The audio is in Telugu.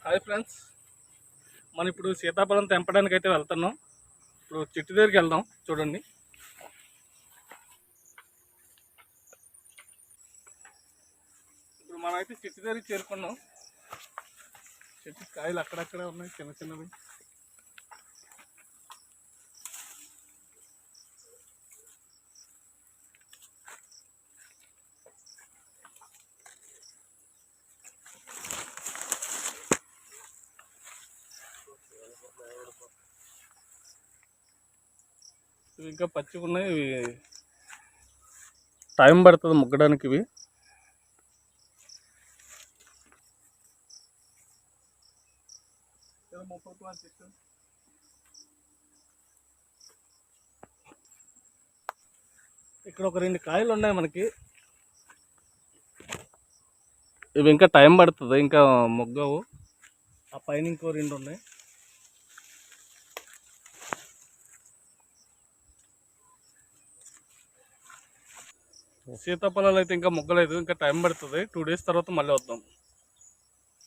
హాయ్ ఫ్రెండ్స్, మనం ఇప్పుడు సీతాఫలం తెంపడానికి అయితే వెళ్తున్నాం. ఇప్పుడు చెట్టు దగ్గరికి వెళ్దాం. చూడండి, ఇప్పుడు మనం అయితే చెట్టు దగ్గరికి చేరుకున్నాం. చెట్టు కాయలు అక్కడక్కడే ఉన్నాయి, చిన్న చిన్నవి. ఇవి ఇంకా పచ్చిగా ఉన్నాయి. ఇవి టైం పడుతుంది ముగ్గడానికి. ఇవి ఇక్కడ ఒక 2 కాయలు ఉన్నాయి మనకి. ఇవి ఇంకా టైం పడుతుంది, ఇంకా మొగ్గవు. ఆ పైన ఇంకో 2 ఉన్నాయి. సీతాఫలాలు అయితే ఇంకా మొగ్గలేదు, ఇంకా టైం పడుతుంది. 2 డేస్ తర్వాత మళ్ళీ వద్దాం.